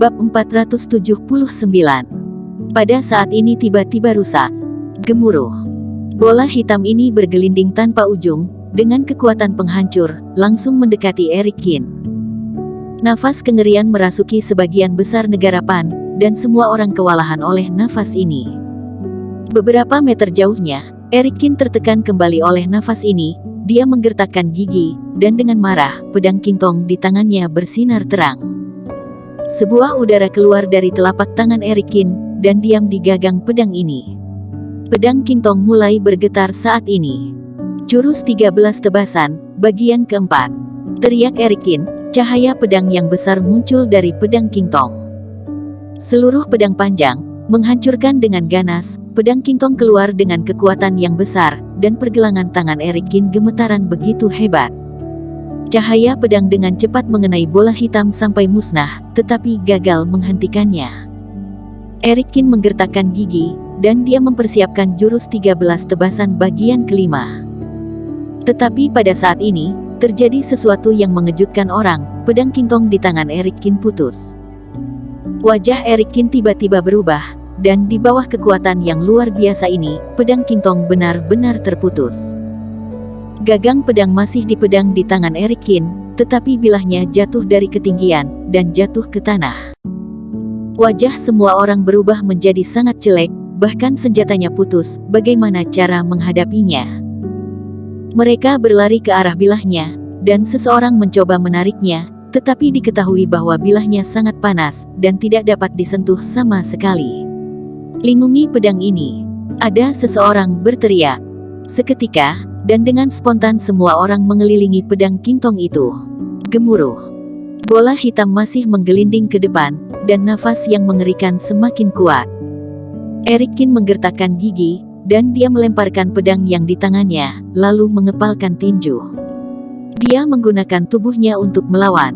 Bab 479. Pada saat ini tiba-tiba rusak. Gemuruh. Bola hitam ini bergelinding tanpa ujung, dengan kekuatan penghancur, langsung mendekati Erikin. Nafas kengerian merasuki sebagian besar negara Pan, dan semua orang kewalahan oleh nafas ini. Beberapa meter jauhnya, Erikin tertekan kembali oleh nafas ini. Dia menggertakkan gigi, dan dengan marah, pedang Kingtong di tangannya bersinar terang. Sebuah udara keluar dari telapak tangan Erikin, dan diam di gagang pedang ini. Pedang Kingtong mulai bergetar saat ini. Jurus 13 tebasan, bagian keempat. Teriak Erikin, cahaya pedang yang besar muncul dari pedang Kingtong. Seluruh pedang panjang, menghancurkan dengan ganas, pedang Kingtong keluar dengan kekuatan yang besar, dan pergelangan tangan Erikin gemetaran begitu hebat. Cahaya pedang dengan cepat mengenai bola hitam sampai musnah, tetapi gagal menghentikannya. Erikin menggertakkan gigi, dan dia mempersiapkan jurus 13 tebasan bagian kelima. Tetapi pada saat ini, terjadi sesuatu yang mengejutkan orang, pedang Kingtong di tangan Erikin putus. Wajah Erikin tiba-tiba berubah, dan di bawah kekuatan yang luar biasa ini, pedang Kingtong benar-benar terputus. Gagang pedang masih dipedang di tangan Erikin, tetapi bilahnya jatuh dari ketinggian, dan jatuh ke tanah. Wajah semua orang berubah menjadi sangat jelek, bahkan senjatanya putus. Bagaimana cara menghadapinya? Mereka berlari ke arah bilahnya, dan seseorang mencoba menariknya, tetapi diketahui bahwa bilahnya sangat panas, dan tidak dapat disentuh sama sekali. Lingungi pedang ini. Ada seseorang berteriak. Seketika, dan dengan spontan semua orang mengelilingi pedang Kingtong itu. Gemuruh. Bola hitam masih menggelinding ke depan, dan nafas yang mengerikan semakin kuat. Erikin menggertakkan gigi, dan dia melemparkan pedang yang di tangannya, lalu mengepalkan tinju. Dia menggunakan tubuhnya untuk melawan.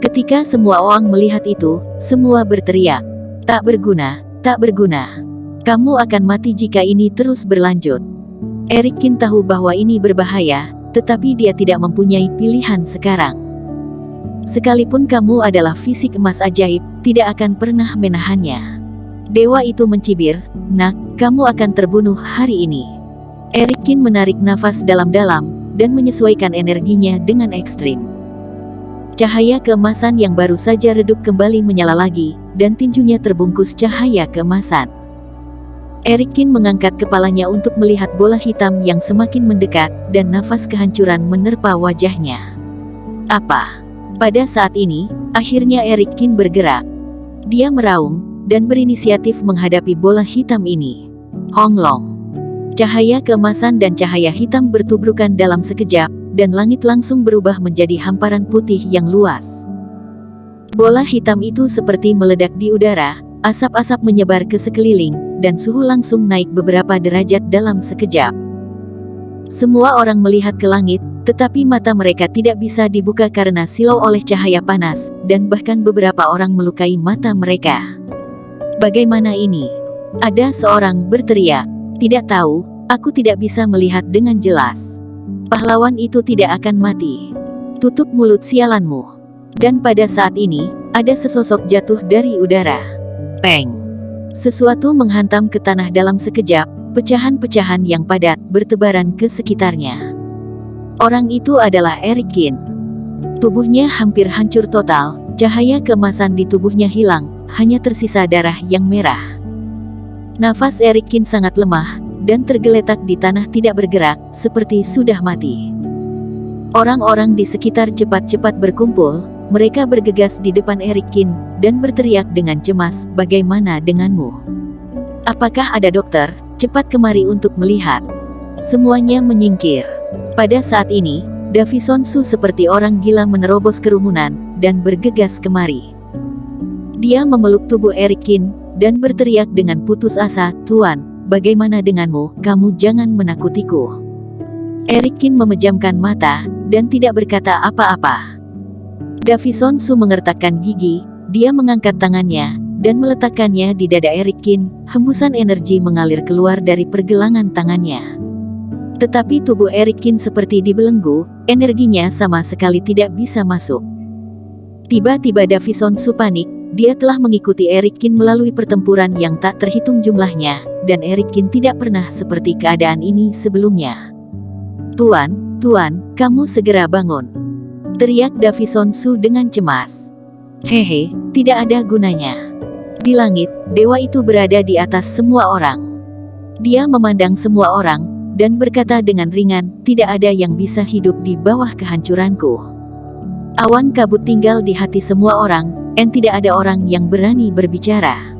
Ketika semua orang melihat itu, semua berteriak, "Tak berguna, tak berguna. Kamu akan mati jika ini terus berlanjut." Erikin tahu bahwa ini berbahaya, tetapi dia tidak mempunyai pilihan sekarang. Sekalipun kamu adalah fisik emas ajaib, tidak akan pernah menahannya. Dewa itu mencibir, "Nak, kamu akan terbunuh hari ini." Erikin menarik nafas dalam-dalam, dan menyesuaikan energinya dengan ekstrim. Cahaya keemasan yang baru saja redup kembali menyala lagi, dan tinjunya terbungkus cahaya keemasan. Erikin mengangkat kepalanya untuk melihat bola hitam yang semakin mendekat, dan nafas kehancuran menerpa wajahnya. Apa? Pada saat ini, akhirnya Erikin bergerak. Dia meraung, dan berinisiatif menghadapi bola hitam ini. Honglong. Cahaya keemasan dan cahaya hitam bertubrukan dalam sekejap, dan langit langsung berubah menjadi hamparan putih yang luas. Bola hitam itu seperti meledak di udara, asap-asap menyebar ke sekeliling, dan suhu langsung naik beberapa derajat dalam sekejap. Semua orang melihat ke langit, tetapi mata mereka tidak bisa dibuka karena silau oleh cahaya panas, dan bahkan beberapa orang melukai mata mereka. Bagaimana ini? Ada seorang berteriak, "Tidak tahu, aku tidak bisa melihat dengan jelas." Pahlawan itu tidak akan mati. Tutup mulut sialanmu. Dan pada saat ini, ada sesosok jatuh dari udara. Peng! Sesuatu menghantam ke tanah dalam sekejap, pecahan-pecahan yang padat bertebaran ke sekitarnya. Orang itu adalah Erikin. Tubuhnya hampir hancur total, cahaya keemasan di tubuhnya hilang, hanya tersisa darah yang merah. Nafas Erikin sangat lemah, dan tergeletak di tanah tidak bergerak, seperti sudah mati. Orang-orang di sekitar cepat-cepat berkumpul, mereka bergegas di depan Erikin, dan berteriak dengan cemas, "Bagaimana denganmu? Apakah ada dokter? Cepat kemari untuk melihat." Semuanya menyingkir. Pada saat ini, Davison Su seperti orang gila menerobos kerumunan, dan bergegas kemari. Dia memeluk tubuh Erikin, dan berteriak dengan putus asa, "Tuan, bagaimana denganmu? Kamu jangan menakutiku." Erikin memejamkan mata, dan tidak berkata apa-apa. Davison Su mengertakkan gigi, dia mengangkat tangannya, dan meletakkannya di dada Erikin. Hembusan energi mengalir keluar dari pergelangan tangannya. Tetapi tubuh Erikin seperti dibelenggu, energinya sama sekali tidak bisa masuk. Tiba-tiba Davison Su panik. Dia telah mengikuti Eric Kin melalui pertempuran yang tak terhitung jumlahnya, dan Eric Kin tidak pernah seperti keadaan ini sebelumnya. Tuan, kamu segera bangun, teriak Davison Su dengan cemas. Hehe, tidak ada gunanya. Di langit, dewa itu berada di atas semua orang. Dia memandang semua orang, dan berkata dengan ringan, tidak ada yang bisa hidup di bawah kehancuranku. Awan kabut tinggal di hati semua orang, dan tidak ada orang yang berani berbicara.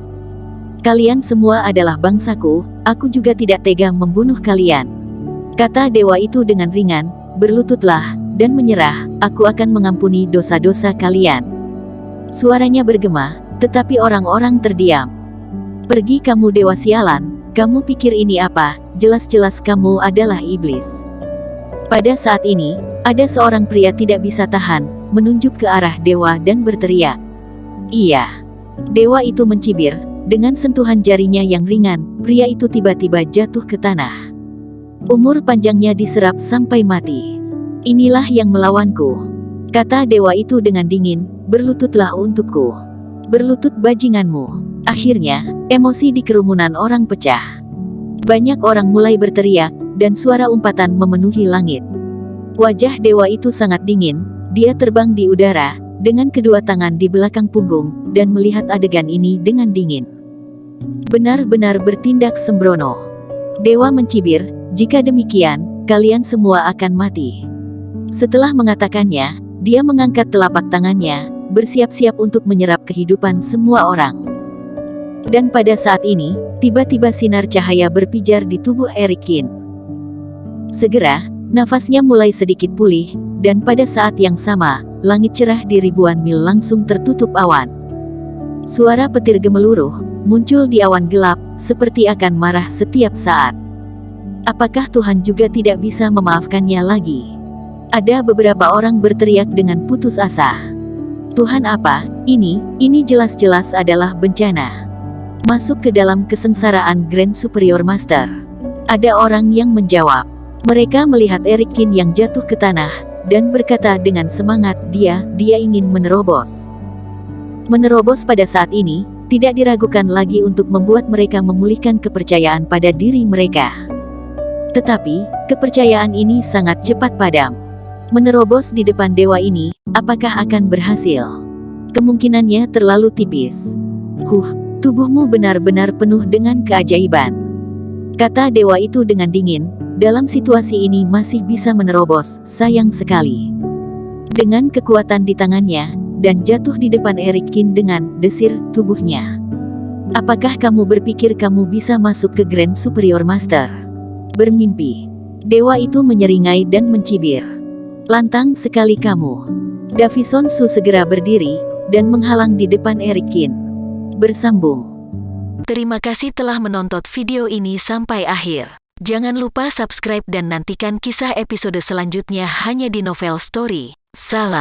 Kalian semua adalah bangsaku, aku juga tidak tega membunuh kalian. Kata dewa itu dengan ringan, berlututlah, dan menyerah, aku akan mengampuni dosa-dosa kalian. Suaranya bergema, tetapi orang-orang terdiam. Pergi kamu dewa sialan, kamu pikir ini apa? Jelas-jelas kamu adalah iblis. Pada saat ini, ada seorang pria tidak bisa tahan, menunjuk ke arah dewa dan berteriak. Iya. Dewa itu mencibir, dengan sentuhan jarinya yang ringan, pria itu tiba-tiba jatuh ke tanah. Umur panjangnya diserap sampai mati. Inilah yang melawanku. Kata dewa itu dengan dingin, berlututlah untukku. Berlutut bajinganmu. Akhirnya, emosi di kerumunan orang pecah. Banyak orang mulai berteriak, dan suara umpatan memenuhi langit. Wajah dewa itu sangat dingin, dia terbang di udara, dengan kedua tangan di belakang punggung, dan melihat adegan ini dengan dingin. Benar-benar bertindak sembrono. Dewa mencibir, jika demikian, kalian semua akan mati. Setelah mengatakannya, dia mengangkat telapak tangannya, bersiap-siap untuk menyerap kehidupan semua orang. Dan pada saat ini, tiba-tiba sinar cahaya berpijar di tubuh Eric Kin. Segera, nafasnya mulai sedikit pulih, dan pada saat yang sama, langit cerah di ribuan mil langsung tertutup awan. Suara petir gemeluruh, muncul di awan gelap, seperti akan marah setiap saat. Apakah Tuhan juga tidak bisa memaafkannya lagi? Ada beberapa orang berteriak dengan putus asa. Tuhan apa? Ini jelas-jelas adalah bencana. Masuk ke dalam kesengsaraan Grand Superior Master. Ada orang yang menjawab. Mereka melihat Eric Kin yang jatuh ke tanah, dan berkata dengan semangat, dia ingin menerobos. Menerobos pada saat ini, tidak diragukan lagi untuk membuat mereka memulihkan kepercayaan pada diri mereka. Tetapi, kepercayaan ini sangat cepat padam. Menerobos di depan dewa ini, apakah akan berhasil? Kemungkinannya terlalu tipis. Tubuhmu benar-benar penuh dengan keajaiban. Kata dewa itu dengan dingin, dalam situasi ini masih bisa menerobos, sayang sekali. Dengan kekuatan di tangannya, dan jatuh di depan Eric Kin dengan desir tubuhnya. Apakah kamu berpikir kamu bisa masuk ke Grand Superior Master? Bermimpi. Dewa itu menyeringai dan mencibir. Lantang sekali kamu. Davison Su segera berdiri, dan menghalang di depan Eric Kin. Bersambung. Terima kasih telah menonton video ini sampai akhir. Jangan lupa subscribe dan nantikan kisah episode selanjutnya hanya di Novel Story. Salam.